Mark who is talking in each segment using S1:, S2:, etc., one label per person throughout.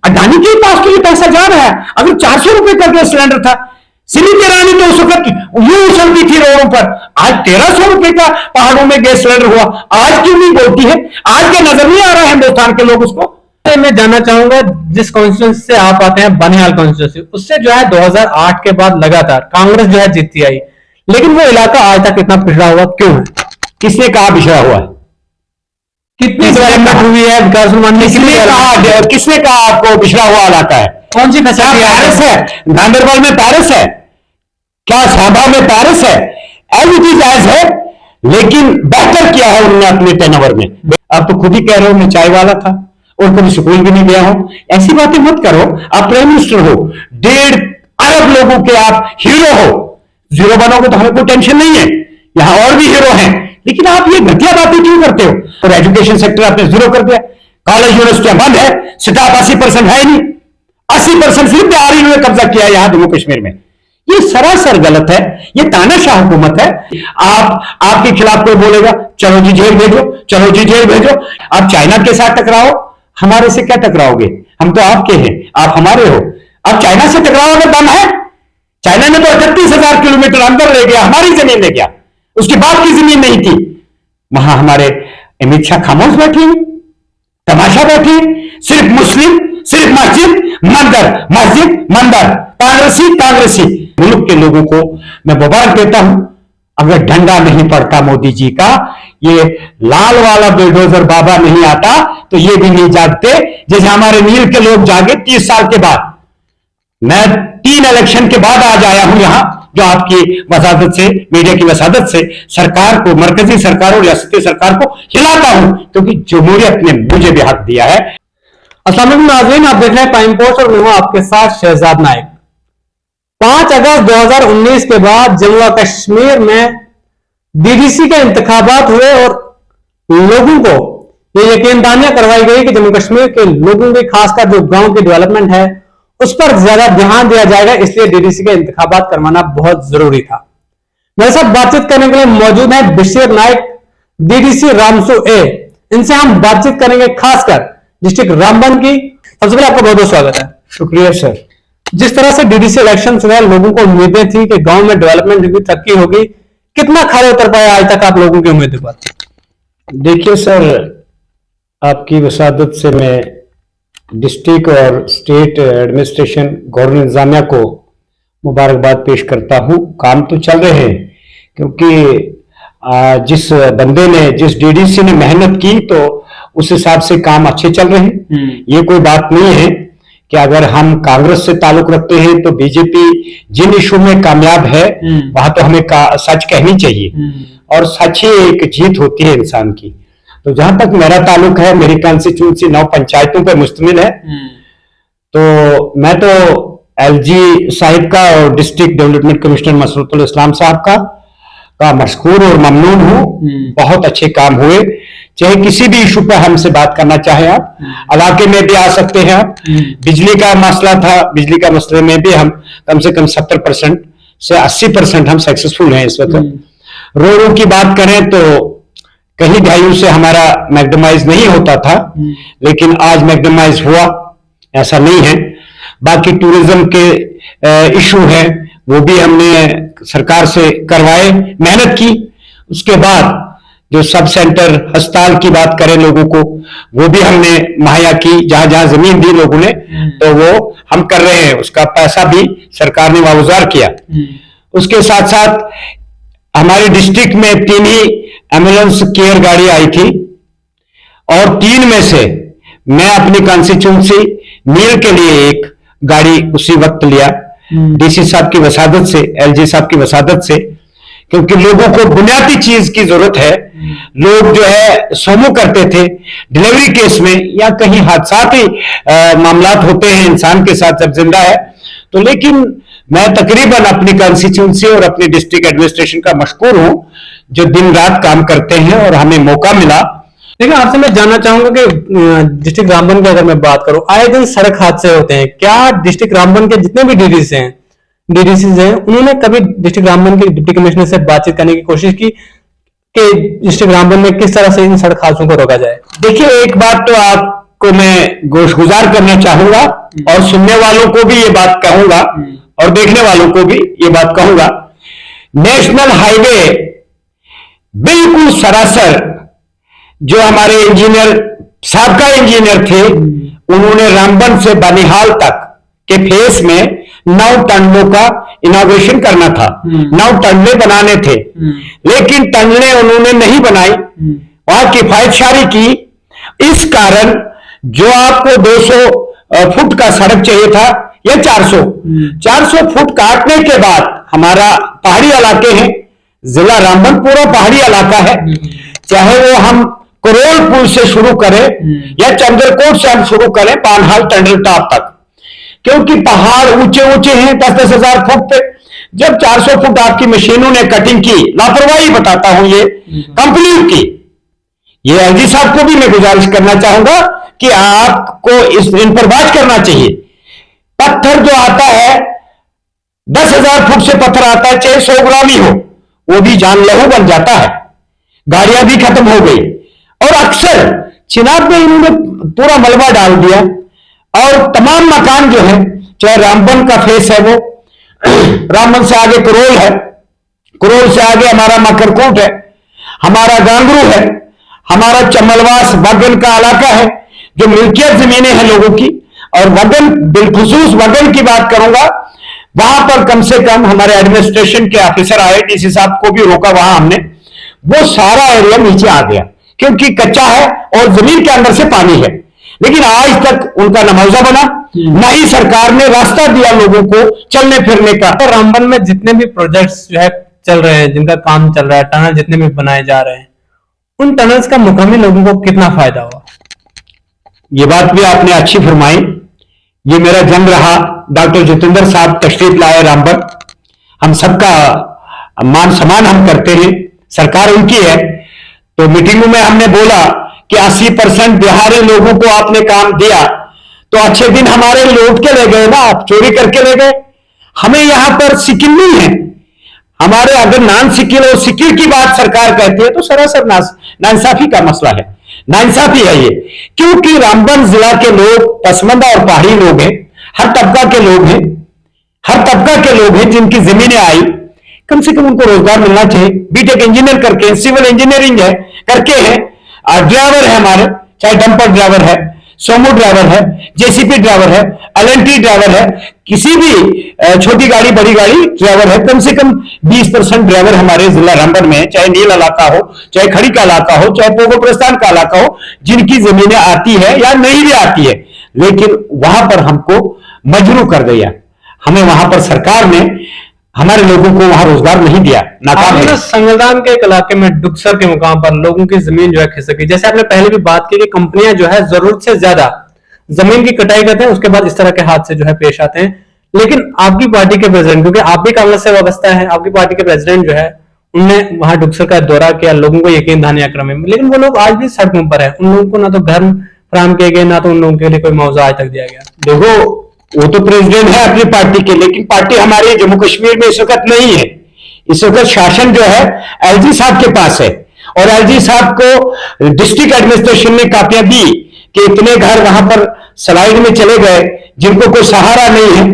S1: अडानी के पास तो ये पैसा जा रहा है। अगर 400 रुपए का गैस सिलेंडर था, स्मृति ईरानी तो उस वक्त यूं उछलती थी रोडों पर, आज 1300 रुपए का पहाड़ों में गैस सिलेंडर हुआ, आज क्यों नहीं बोलती है? आज क्या नजर नहीं आ रहा है हिंदुस्तान के लोग उसको?
S2: मैं जानना चाहूंगा, जिस कॉन्स्टिट्यूंसी से आप आते हैं, बनिहाल कॉन्स्टिट्यूंसी, उससे जो है 2008 के बाद लगातार कांग्रेस जो है जीतती आई, लेकिन वो इलाका आज तक इतना पिछड़ा हुआ क्यों है?
S1: किसने कहा पिछड़ा हुआ है?
S2: कितनी डेवलपमेंट हुई है? विकास
S1: किसने कहा आपको पिछड़ा हुआ इलाका है?
S2: कौन सी फैसिलिटी
S1: पैरिस है? गांधरबल में पैरिस है क्या? साबा में पैरिस है? एज इट इज एज है, लेकिन बेहतर किया है उन्होंने अपने टेनओवर में। आप तो खुद ही कह रहे हो मैं चाय वाला था और कभी स्कूल भी नहीं गया हूं। ऐसी बातें मत करो। आप प्राइम मिनिस्टर हो, 1.5 अरब लोगों के आप हीरो हो। जीरो बनोगे तो हमें कोई टेंशन नहीं है, यहां और भी हीरो हैं, लेकिन आप ये घटिया बातें क्यों करते हो? और एजुकेशन सेक्टर आपने जीरो कर दिया, कॉलेज यूनिवर्सिटियां बंद है, स्टाफ 80% है नहीं, 80% सिर्फ बिहारी ने कब्जा किया है यहां जम्मू कश्मीर में। ये सरासर गलत है, ये तानाशाह हुकूमत है। आपके खिलाफ कोई बोलेगा चलो जी जेल भेजो, चलो जी जेल भेजो। आप चाइना के साथ टकराओ, हमारे से क्या टकराओगे? हम तो आपके हैं, आप हमारे हो। अब चाइना से टकराओ अगर दम है, चाइना ने तो 38,000 किलोमीटर अंदर ले गया, हमारी जमीन ले गया, उसके बाद की जमीन नहीं थी। वहां हमारे अमित शाह खामोश बैठी, तमाशा बैठी, सिर्फ मुस्लिम, सिर्फ मस्जिद मंदिर, कांग्रेसी। मुल्क के लोगों को मैं मुबारक देता हूं। अगर डंडा नहीं पड़ता मोदी जी का, ये लाल वाला बुलडोजर बाबा नहीं आता तो ये भी नहीं जागते जैसे हमारे नील के लोग जागे 30 साल के बाद। मैं 3 इलेक्शन के बाद आज आया हूं यहां, जो आपकी वसादत से, मीडिया की वसादत से सरकार को, मरकजी सरकार और रियासती सरकार को हिलाता हूं, क्योंकि जमहूरियत ने मुझे भी हक दिया है।
S2: अस्सलाम वालेकुम नाज़रीन, आप देख रहे हैं प्राइम पोस्ट और मैं हूं आपके साथ शहजाद नाइक। 5 अगस्त 2019 के बाद जम्मू कश्मीर में डीडीसी के इंतखाबात हुए और लोगों को ये यकीन दहानियां करवाई गई कि जम्मू कश्मीर के लोगों की, खासकर जो गांव की डेवलपमेंट है, उस पर ज्यादा ध्यान दिया जाएगा, इसलिए डीडीसी के इंतखाबात करवाना बहुत जरूरी था। मेरे साथ बातचीत करने के लिए मौजूद है बशीर नाइक, डीडीसी रामसू ए। इनसे हम बातचीत करेंगे खासकर डिस्ट्रिक्ट रामबन की। सबसे पहले आपका बहुत बहुत स्वागत है।
S1: शुक्रिया सर।
S2: जिस तरह से डीडीसी इलेक्शन हुए, लोगों को उम्मीदें थी कि गांव में डेवलपमेंट होगी, तरक्की होगी, कितना खरे उतर पाया आज तक आप लोगों की उम्मीदों पर?
S1: देखिए सर, आपकी वसादत से मैं डिस्ट्रिक्ट और स्टेट एडमिनिस्ट्रेशन, गवर्नमेंट इंतजामिया को मुबारकबाद पेश करता हूं। काम तो चल रहे हैं, क्योंकि जिस बंदे ने, जिस डीडीसी ने मेहनत की, तो उस हिसाब से काम अच्छे चल रहे हैं। ये कोई बात नहीं है कि अगर हम कांग्रेस से ताल्लुक रखते हैं तो बीजेपी जिन इशू में कामयाब है वहां तो हमें सच कहनी चाहिए, और सच ही एक जीत होती है इंसान की। तो जहां तक मेरा ताल्लुक है, मेरी कॉन्स्टिट्यूंसी 9 पंचायतों पर मुश्तमिल है, तो मैं तो एलजी साहिब का और डिस्ट्रिक्ट डेवलपमेंट कमिश्नर मसरूतुल इस्लाम साहब का मशकूर और ममनून हूं। बहुत अच्छे काम हुए। चाहे किसी भी इशू पर हमसे बात करना चाहे आप, इलाके में भी आ सकते हैं आप। बिजली का मसला था, बिजली का मसले में भी हम कम से कम 70% से 80% हम सक्सेसफुल हैं इस वक्त। रोडों की बात करें तो कहीं दहाइयों से हमारा मैग्डमाइज नहीं होता था, लेकिन आज मैग्डमाइज हुआ, ऐसा नहीं है। बाकी टूरिज्म के इशू है, वो भी हमने सरकार से करवाए, मेहनत की। उसके बाद जो सब सेंटर अस्पताल की बात करें लोगों को, वो भी हमने मुहैया की। जहां जहां जमीन दी लोगों ने, तो वो हम कर रहे हैं, उसका पैसा भी सरकार ने वागुजार किया। उसके साथ साथ हमारे डिस्ट्रिक्ट में 3 ही एम्बुलेंस केयर गाड़ी आई थी, और 3 में से मैं अपनी कॉन्स्टिट्यूंसी मील के लिए एक गाड़ी उसी वक्त लिया, डीसी साहब की वसादत से, एलजी साहब की वसादत से, क्योंकि लोगों को बुनियादी चीज की जरूरत है। लोग जो है सोमो करते थे डिलीवरी केस में, या कहीं हादसात ही मामलात होते हैं इंसान के साथ जब जिंदा है तो। लेकिन मैं तकरीबन अपनी कॉन्स्टिट्यूंसी और अपनी डिस्ट्रिक्ट एडमिनिस्ट्रेशन का मशकूर हूं, जो दिन रात काम करते हैं और हमें मौका मिला।
S2: लेकिन आपसे मैं जानना चाहूंगा कि डिस्ट्रिक्ट रामबन की अगर मैं बात करूं, आए दिन सड़क हादसे होते हैं। क्या डिस्ट्रिक्ट रामबन के जितने भी डीडीसी हैं, उन्होंने कभी डिस्ट्रिक्ट रामबन के डिप्टी कमिश्नर से बातचीत करने की कोशिश की कि डिस्ट्रिक्ट रामबन में किस तरह से इन सड़क हादसों को रोका जाए?
S1: देखिए, एक बात तो आप को मैं गोशगुजार करना चाहूंगा और सुनने वालों को भी ये बात कहूंगा और देखने वालों को भी ये बात कहूंगा, नेशनल हाईवे बिल्कुल सरासर जो हमारे इंजीनियर साबका इंजीनियर थे, उन्होंने रामबन से बनिहाल तक के फेस में 9 टनलों का इनॉग्रेशन करना था, 9 टनले बनाने थे, लेकिन टनले उन्होंने नहीं बनाई, वहां किफायतशारी की। इस कारण जो आपको 200 फुट का सड़क चाहिए था या 400 फुट काटने के बाद, हमारा पहाड़ी इलाके हैं, जिला रामबन पूरा पहाड़ी इलाका है, चाहे वो हम करोल पुल से शुरू करें या चंद्रकोट से हम शुरू करें पानहाल टनल टॉप तक, क्योंकि पहाड़ ऊंचे ऊंचे हैं 10-10 हजार फुट पे। जब 400 फुट आपकी मशीनों ने कटिंग की, लापरवाही बताता हूं ये कंपनियों की, ये एलजी साहब को भी मैं गुजारिश करना चाहूंगा कि आपको इन पर बात करना चाहिए। पत्थर जो आता है 10,000 फुट से पत्थर आता है, चाहे 100 ग्राम ही हो, वो भी जानलेवा बन जाता है, गाड़ियां भी खत्म हो गई। और अक्सर चिनाब में इन्होंने पूरा मलबा डाल दिया और तमाम मकान जो है, चाहे रामबन का फेस है, वो रामबन से आगे करोल है, करोल से आगे हमारा मकरकोट है, हमारा गांगरू है, हमारा चमलवास वगन का इलाका है, जो मिल्कियत जमीनें हैं लोगों की। और वगन, बिलखुसूस वगन की बात करूंगा, वहां पर कम से कम हमारे एडमिनिस्ट्रेशन के ऑफिसर आए, डीसी साहब को भी रोका वहां हमने, वो सारा एरिया नीचे आ गया क्योंकि कच्चा है और जमीन के अंदर से पानी है। लेकिन आज तक उनका नमौजा बना, न ही सरकार ने रास्ता दिया लोगों को चलने फिरने का।
S2: तो रामबन में जितने भी प्रोजेक्ट्स जो है चल रहे हैं, जिनका काम चल रहा है, टनल जितने भी बनाए जा रहे हैं, उन टनल्स का मुकामी लोगों को कितना फायदा हुआ?
S1: ये बात भी आपने अच्छी फरमाई। ये मेरा जन्म रहा, डॉक्टर जितेंद्र साहब तशरीफ लाए रामबन, हम सबका मान सम्मान हम करते हैं, सरकार उनकी है। तो मीटिंगों में हमने बोला कि 80% बिहारी लोगों को आपने काम दिया, तो अच्छे दिन हमारे लूट के ले गए ना, आप चोरी करके ले गए। हमें यहां पर सिकिल नहीं है, हमारे अगर नॉन सिकिल और सिकिल की बात सरकार कहती है तो सरासर नाइंसाफी का मसला है, नाइंसाफी है ये। क्योंकि रामबन जिला के लोग पसमंदा और पहाड़ी लोग हैं, हर तबका के लोग हैं, हर तबका के लोग हैं जिनकी जमीनें आई, कम से कम उनको रोजगार मिलना चाहिए। बीटेक इंजीनियर करके, सिविल इंजीनियरिंग है करके है, ड्राइवर है हमारे, चाहे डंपर ड्राइवर है, सोमो ड्राइवर है, जेसीपी ड्राइवर है, एलएनटी ड्राइवर है, किसी भी छोटी गाड़ी बड़ी गाड़ी ड्राइवर है, कम से कम 20% ड्राइवर हमारे जिला रामबन में है, चाहे नील इलाका हो, चाहे खड़ी का इलाका हो, चाहे पोगो प्रस्थान का इलाका हो, जिनकी जमीनें आती है या नहीं भी आती है, लेकिन वहां पर हमको मजबूर कर दिया। हमें वहां पर सरकार ने हमारे लोगों को वहां रोजगार नहीं दिया, नाकाम है।
S2: संगलदान के एक इलाके में डुक्सर के मुकाम पर लोगों की जमीन जो है खिसक गई। जैसे आपने पहले भी बात की कि कंपनियां जो है जरूरत से ज्यादा जमीन की कटाई करते हैं, उसके बाद इस तरह के हादसे जो है पेश आते हैं। लेकिन आपकी पार्टी के प्रेसिडेंट, क्योंकि आप भी कांग्रेस से वाबस्ता है, आपकी पार्टी के प्रेसिडेंट जो है उनने वहां डुक्सर का दौरा किया, लोगों को यकीन दहानी क्रम में, लेकिन वो लोग आज भी सड़कों पर है। उन लोगों को ना तो घर फराहम किए गए, ना तो उन लोगों के लिए कोई मुआवजा आज तक दिया गया।
S1: देखो, वो तो प्रेसिडेंट है अपनी पार्टी के, लेकिन पार्टी हमारी जम्मू कश्मीर में इस वक्त नहीं है। इस वक्त शासन जो है एलजी साहब के पास है, और एलजी साहब को डिस्ट्रिक्ट एडमिनिस्ट्रेशन ने कापियां दी कि इतने घर वहां पर स्लाइड में चले गए जिनको कोई सहारा नहीं है।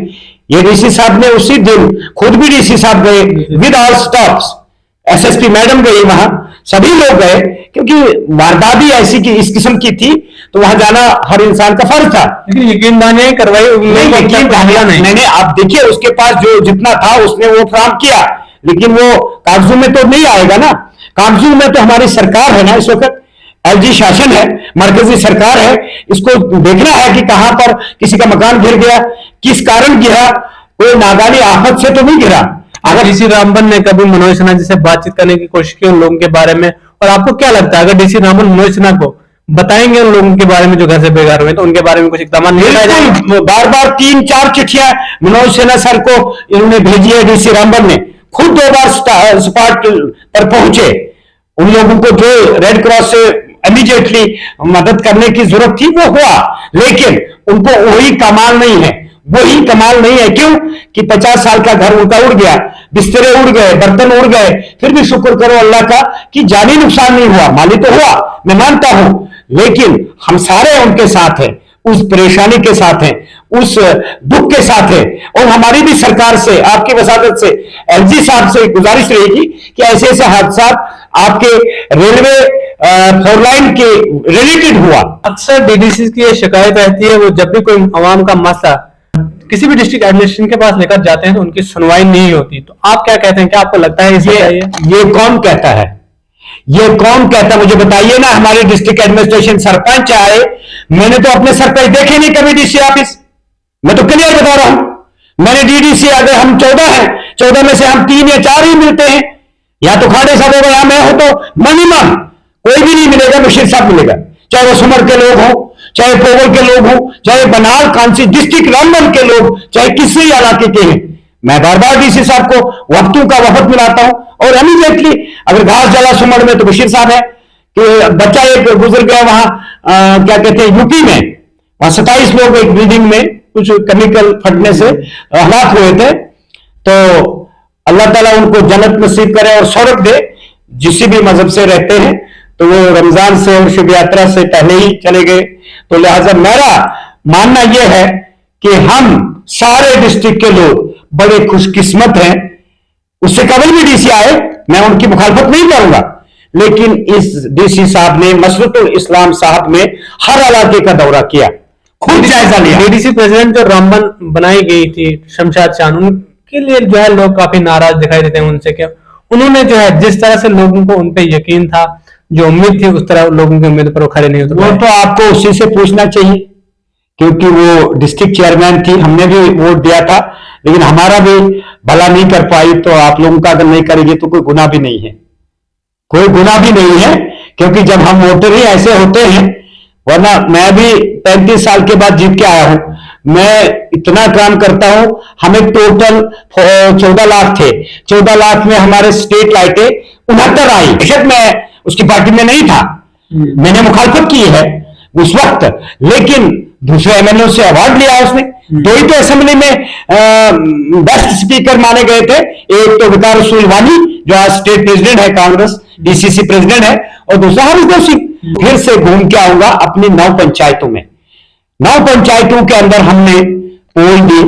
S1: ये डीसी साहब ने उसी दिन, खुद भी डीसी साहब गए with all stops, SSP madam गई वहां, सभी लोग गए, क्योंकि वारदात भी ऐसी की इस किस्म की थी, तो वहां जाना हर इंसान का फर्ज था।
S2: लेकिन यकीन दहानी करवाई
S1: नहीं, आप देखिए उसके पास जो जितना था उसने वो फराहम किया, लेकिन वो कागजों में तो नहीं आएगा ना। कागजों में तो हमारी सरकार है ना, इस वक्त एलजी शासन है, मरकजी सरकार है, इसको देखना है कि कहां पर किसी का मकान गिर गया, किस कारण गिरा, कोई नागानी आफत से तो नहीं गिरा।
S2: अगर डीसी रामबन ने कभी मनोज सिन्हा जी से बातचीत करने की कोशिश की उन लोगों के बारे में, और आपको क्या लगता है अगर डीसी रामबन मनोज सिन्हा को बताएंगे उन लोगों के बारे में जो घर से बेघर हुए, तो उनके बारे में कुछ इकदाम नहीं लाए जाएंगे?
S1: बार बार 3-4 चिट्ठियां मनोज सिन्हा सर को इन्होंने भेजी है, डीसी रामबन ने खुद 2 बार स्पॉट पर पहुंचे। उन लोगों को जो रेड क्रॉस से इमीडिएटली मदद करने की जरूरत थी वो हुआ, लेकिन उनको वही कमाल नहीं है, वही कमाल नहीं है। क्यों कि 50 साल का घर उनका उड़ गया, बिस्तरे उड़ गए, बर्तन उड़ गए, फिर भी शुक्र करो अल्लाह का कि जानी नुकसान नहीं हुआ, माली तो हुआ, मैं मानता हूं, लेकिन हम सारे उनके साथ हैं, उस परेशानी के साथ हैं, उस दुख के साथ है। और हमारी भी सरकार से, आपकी वसादत से, एलजी साहब से गुजारिश रहेगी कि ऐसे ऐसे हादसा आपके रेलवे फोर लाइन के रिलेटेड हुआ।
S2: अक्सर डीडीसी की ये शिकायत रहती है, वो जब भी कोई आवाम का मसला किसी भी डिस्ट्रिक्ट एडमिनिस्ट्रेशन के पास लेकर जाते हैं तो उनकी सुनवाई नहीं होती। तो आप क्या कहते हैं, क्या आपको लगता है
S1: ये कौन कहता है? ये कौन कहता, मुझे बताइए ना। हमारे डिस्ट्रिक्ट एडमिनिस्ट्रेशन सरपंच आए, मैंने तो अपने सरपंच देखे नहीं कभी डीसी ऑफिस। मैं तो क्लियर बता रहा हूं। मैंने डीडीसी, अगर हम 14 हैं, 14 में से हम 3 या 4 ही मिलते हैं। या तो खाड़े साहब होगा, या मैं हो तो मिनिमम कोई भी नहीं मिलेगा, बशीर साहब मिलेगा। चाहे वो सुमर के लोग हों, चाहे पोगल के लोग हों, चाहे बनाल कांसी डिस्ट्रिक्ट रामबन के लोग, चाहे किसी इलाके के हैं, मैं बार बार डीसी साहब को वक्तों का वफद मिलाता हूं। और इमीडिएटली अगर घास जला सुमर में तो बशीर साहब है कि बच्चा एक गुजर गया वहां, क्या कहते हैं, यूपी में, वहां 27 लोग एक बिल्डिंग में कुछ केमिकल फटने से हलाक हुए थे। तो अल्लाह ताला उनको जन्नत नसीब करे और स्वर्ग दे। जिस भी मजहब से रहते हैं तो वो रमजान से और शिव यात्रा से पहले ही चले गए। तो लिहाजा मेरा मानना यह है कि हम सारे डिस्ट्रिक्ट के लोग बड़े खुशकिस्मत हैं। उससे कबल भी डीसी आए, मैं उनकी मुखालफत नहीं करूंगा, लेकिन इस डीसी साहब ने मसरतुल इस्लाम साहब में हर इलाके का दौरा किया, खुद जायजा लिया।
S2: डीडीसी प्रेसिडेंट जो रामबन बनाई गई थी शमशाद चांद, उनके लिए जो है लोग काफी नाराज दिखाई देते हैं उनसे। क्या उन्होंने जो है जिस तरह से लोगों को उन पर यकीन था, जो उम्मीद थी, उस तरह लोगों की उम्मीद पर वो खड़े नहीं होते।
S1: वो तो आपको उसी से पूछना चाहिए, क्योंकि वो डिस्ट्रिक्ट चेयरमैन थी, हमने भी वोट दिया था, लेकिन हमारा भी भला नहीं कर पाई। तो आप लोगों का अगर नहीं करेंगे तो कोई गुनाह भी नहीं है, कोई गुनाह भी नहीं है, क्योंकि जब हम वोटर ही ऐसे होते हैं। वरना मैं भी 35 साल के बाद जीत के आया हूं, मैं इतना काम करता हूं। हमें टोटल 14 लाख थे, 14 लाख में हमारे स्टेट लाइटें 69 आई। बेशक मैं उसकी पार्टी में नहीं था, मैंने मुखालफत की है उस वक्त, लेकिन दूसरे एमएलए से अवार्ड लिया उसने। दो ही तो असेंबली में बेस्ट स्पीकर माने गए थे, एक तो विकार रसूल वानी जो आज स्टेट प्रेसिडेंट है, कांग्रेस डीसीसी प्रेसिडेंट है, और दूसरा हारिस दोषी। फिर से घूम के आऊंगा अपनी 9 पंचायतों में। 9 पंचायतों के अंदर हमने पोल दी,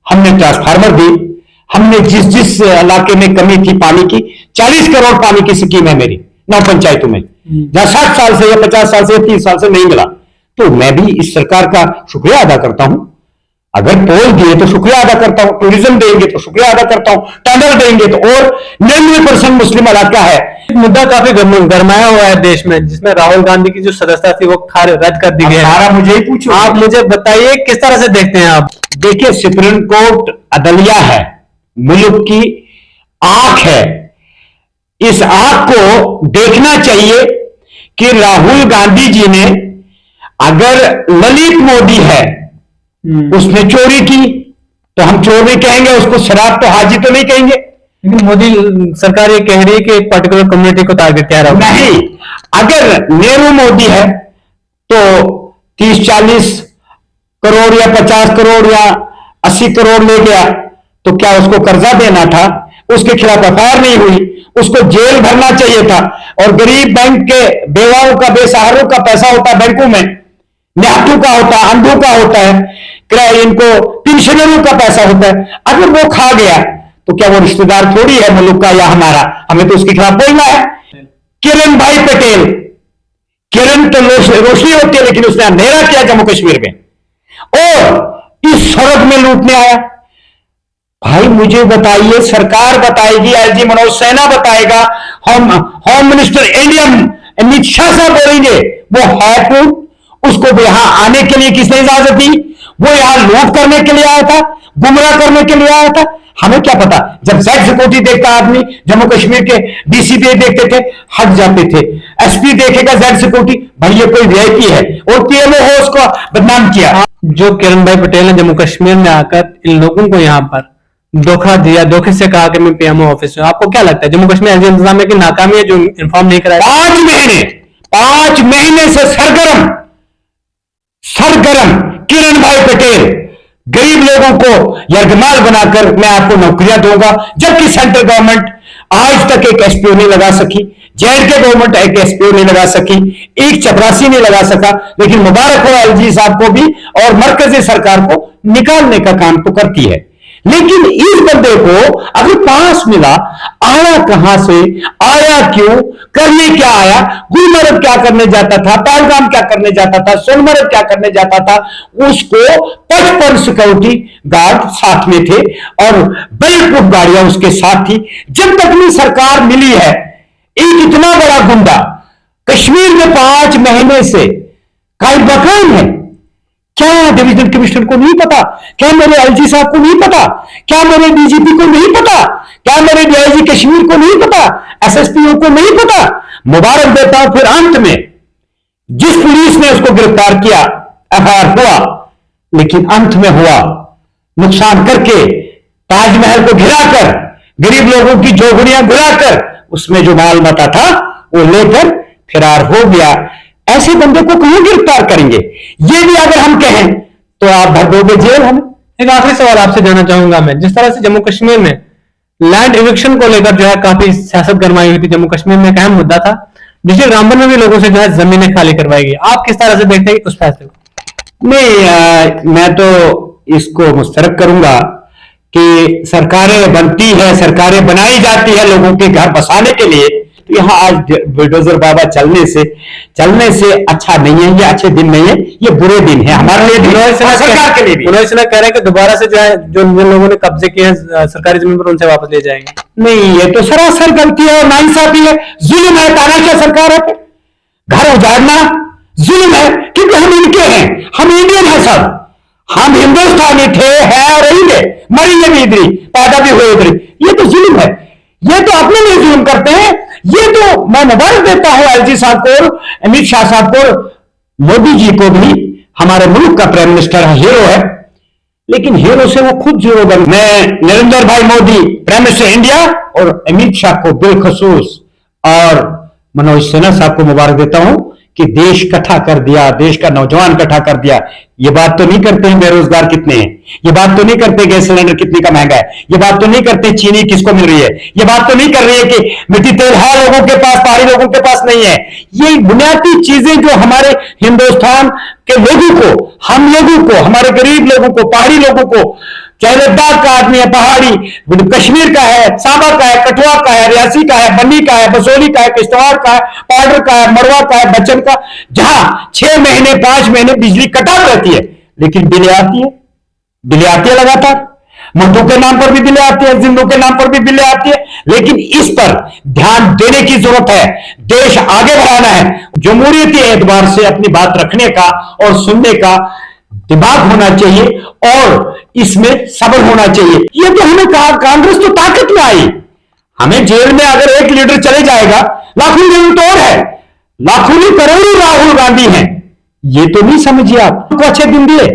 S1: हमने ट्रांसफार्मर दी, हमने जिस जिस इलाके में कमी थी पानी की, 40 करोड़ पानी की स्कीम है मेरी 9 पंचायतों में, जहां 60 साल से या 50 साल से या 30 साल से नहीं मिला। तो मैं भी इस सरकार का शुक्रिया अदा करता हूं। अगर पोल दिए तो शुक्रिया अदा करता हूं, टूरिज्म देंगे तो शुक्रिया अदा करता हूं, टेंडर देंगे तो। और 99% मुस्लिम इलाका है।
S2: मुद्दा काफी गरमाया हुआ है देश में, जिसमें राहुल गांधी की जो सदस्यता थी वो रद्द कर दी गई है।
S1: सारा मुझे ही पूछो,
S2: आप मुझे बताइए किस तरह से देखते हैं आप?
S1: देखिए, सुप्रीम कोर्ट अदलिया है, मुल्क की आंख है। इस आंख को देखना चाहिए कि राहुल गांधी जी ने, अगर ललित मोदी है उसने चोरी की तो हम चोर नहीं कहेंगे, उसको शराब तो हाजी तो नहीं कहेंगे।
S2: लेकिन मोदी सरकार ये कह रही है कि एक पर्टिकुलर कम्युनिटी को टारगेट किया रहा है।
S1: नहीं, अगर नेहरू मोदी है तो 30-40 करोड़ या 50 करोड़ या 80 करोड़ ले गया, तो क्या उसको कर्जा देना था? उसके खिलाफ एफआईआर नहीं हुई, उसको जेल भरना चाहिए था। और गरीब बैंक के बेवाओं का, बेसहारों का पैसा होता है बैंकों में, निहत्थों का होता है, अंधों का होता है, इनको पेंशनरों का पैसा होता है। अगर वो खा गया तो क्या वो रिश्तेदार थोड़ी है मुल्क का या हमारा? हमें तो उसके खिलाफ बोलना है। किरण भाई पटेल, किरण तो रोशनी होती है, लेकिन उसने अंधेरा किया जम्मू कश्मीर में, और इस स्वर्ग में लूटने आया। भाई मुझे बताइए, सरकार बताएगी, आईजी मनोज सिन्हा बताएगा, home minister India Amit Shah साहब बोलेंगे वो है कौन? उसको यहां आने के लिए किसने इजाजत दी? वो यहां लूट करने के लिए आया था, गुमराह करने के लिए आया था। हमें क्या पता? जब जेड सिक्योरिटी देखता आदमी, जम्मू कश्मीर के डीसीपी देखते थे, हट जाते थे। एसपी देखेगा जेड सिक्योरिटी, भाई ये कोई वीआईपी है, और पीएमओ हो उसको बदनाम किया।
S2: जो किरण भाई पटेल ने जम्मू कश्मीर में आकर इन लोगों को यहाँ पर धोखा दिया, धोखे से कहा कि मैं पीएमओ ऑफिस में, आपको क्या लगता है जम्मू कश्मीर एसडी इंतजामिया की नाकामी है जो इन्फॉर्म नहीं कराया?
S1: 5 महीने से सरगर्म किरण भाई पटेल गरीब लोगों को यरगमाल बनाकर मैं आपको नौकरियां दूंगा, जबकि सेंट्रल गवर्नमेंट आज तक एक एसपीओ नहीं लगा सकी, जेएंडके गवर्नमेंट एक एसपीओ नहीं लगा सकी, एक चपरासी नहीं लगा सका, लेकिन मुबारक हो एलजी साहब को भी और मरकजी सरकार को निकालने का काम तो करती है। लेकिन इस बंदे को अगर पास मिला, आया कहां से, आया क्यों, करने क्या आया, गुलमर्ग क्या करने जाता था, पहलगाम क्या करने जाता था, सोनमर्ग क्या करने जाता था, उसको 55 सिक्योरिटी गार्ड साथ में थे और बुलेट प्रूफ गाड़ियां उसके साथ थी। जब तक नहीं सरकार मिली है, एक इतना बड़ा गुंडा कश्मीर में 5 महीने से कायम मकान है। क्या डिवीजन कमिश्नर को नहीं पता? क्या मेरे एलजी साहब को नहीं पता? क्या मेरे डीजीपी को नहीं पता? क्या मेरे डीआईजी कश्मीर को नहीं पता? एसएसपीओ को नहीं पता? मुबारक देता हूं फिर अंत में जिस पुलिस ने उसको गिरफ्तार किया, एफआईआर हुआ, लेकिन अंत में हुआ नुकसान करके, ताजमहल को घिराकर, गरीब लोगों की झोपड़ियां गिराकर उसमें जो माल मता था वो लेकर फरार हो गया। ऐसे बंदे को कहां गिरफ्तार करेंगे? ये भी अगर हम कहें तो आप भर दोगे जेल हमें।
S2: एक आखिरी सवाल आपसे जानना चाहूंगा मैं, जिस तरह से जम्मू कश्मीर में लैंड इविक्शन को लेकर जो है काफी सियासत गरमाई हुई थी, जम्मू कश्मीर में एक अहम मुद्दा था, डिस्ट्रिक्ट रामबन में भी लोगों से जो है जमीनें खाली करवाई गई, आप किस तरह से देखते हैं उस फैसले को?
S1: नहीं, मैं तो इसको मुस्तरद करूंगा कि सरकारें बनती है, सरकारें बनाई जाती है लोगों के घर बसाने के लिए। यहां आज बुलडोजर बाबा चलने से अच्छा नहीं है, ये अच्छे दिन नहीं है, ये बुरे दिन है हमारे लिए भी और सरकार के लिए भी।
S2: मनोज सिन्हा कह रहे हैं कि दोबारा से जो है जो लोगों ने कब्जे किए हैं सरकारी जमीन पर उनसे वापस ले जाएंगे।
S1: नहीं, ये तो सरासर गलती है और नाइंसाफी है, जुल्म है, तानाशाह सरकार है। घर उजाड़ना जुल्म है, क्योंकि हम इनके हैं, हम इंडियन है सब, हम हिंदुस्तानी थे, हैं और रहेंगे, मरेंगे भी इधर, पैदा भी हुए इधर। ये तो जुल्म है, ये तो अपने लिए जुल्म करते हैं। ये तो मैं मुबारक देता हूं एलजी साहब को, अमित शाह साहब को, मोदी जी को भी, हमारे मुल्क का प्राइम मिनिस्टर हीरो है, लेकिन हीरो से वो खुद जीरो बन। मैं नरेंद्र भाई मोदी प्राइम मिनिस्टर इंडिया और अमित शाह को बिलखसूस और मनोज सिन्हा साहब को मुबारक देता हूं कि देश इकट्ठा कर दिया, देश का नौजवान इकट्ठा कर दिया। ये बात तो नहीं करते हैं बेरोजगार कितने हैं, ये बात तो नहीं करते गैस सिलेंडर कितने का महंगा है, ये बात तो नहीं करते चीनी किसको मिल रही है, ये बात तो नहीं कर रही है कि मिट्टी तेल है लोगों के पास, पहाड़ी लोगों के पास नहीं है। ये बुनियादी चीजें जो हमारे हिंदुस्तान के लोगों को, हम लोगों को, हमारे गरीब लोगों को, पहाड़ी लोगों को, चाहे लद्दाख का आदमी है, पहाड़ी कश्मीर का है, सांबा का है, कठुआ का है, रियासी का है, बन्नी का है, बसोली का है, किश्तवाड़ का है, पाउडर का है, मरवा का है, बच्चन का, जहां 6 महीने 5 महीने बिजली कटाव रहती है, लेकिन बिलें आती है, बिलें आती है लगातार। मधु के नाम पर भी बिलें आती है, जिंदू के नाम पर भी बिलें आती है, लेकिन इस पर ध्यान देने की जरूरत है। देश आगे बढ़ाना है, जमहूरियती एतबार से अपनी बात रखने का और सुनने का दिमाग होना चाहिए और इसमें सब्र होना चाहिए। ये तो हमें कहा, कांग्रेस तो ताकत में आई, हमें जेल में अगर एक लीडर चले जाएगा, लाखों जरूर तो और है, लाखों नहीं करोड़ों राहुल गांधी हैं, ये तो नहीं समझिए आप तो अच्छे दिन दिए।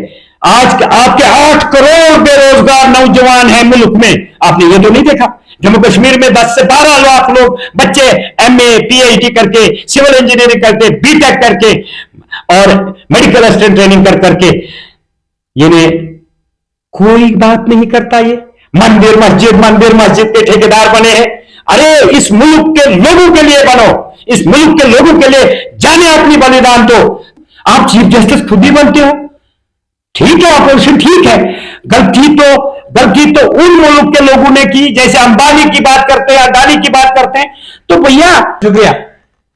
S1: आज आपके 8 करोड़ बेरोजगार नौजवान हैं मुल्क में, आपने ये तो नहीं देखा। जम्मू कश्मीर में 10 से 12 लाख लोग बच्चे एमए पीएचडी करके, सिविल इंजीनियरिंग करके, बीटेक करके और मेडिकल असिस्टेंट ट्रेनिंग कर करके, ये कोई बात नहीं करता। ये मंदिर मस्जिद के ठेकेदार बने हैं। अरे इस मुल्क के लोगों के लिए बनो, इस मुल्क के लोगों के लिए जाने अपनी बलिदान दो। आप चीफ जस्टिस खुद ही बनते हो, ठीक है, ऑपोजिशन ठीक है, गलती तो उन मुल्क के लोगों ने की, जैसे अंबानी की बात करते हैं, अडानी की बात करते हैं, तो भैया
S2: शुक्रिया।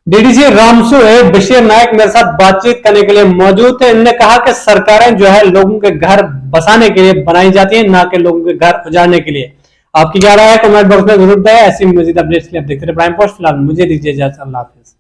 S2: डीडीसी रामसू है बशीर नायक मेरे साथ बातचीत करने के लिए मौजूद थे। इन्होंने कहा कि सरकारें जो है लोगों के घर बसाने के लिए बनाई जाती है, ना कि लोगों के घर उजाड़ने के लिए। आपकी क्या राय है कमेंट बॉक्स में जरूर दें। ऐसी मजीद अपडेट्स के लिए आप देखते रहे प्राइम पोस्ट। फिलहाल मुझे दीजिए इजाजत, अल्लाह हाफिज।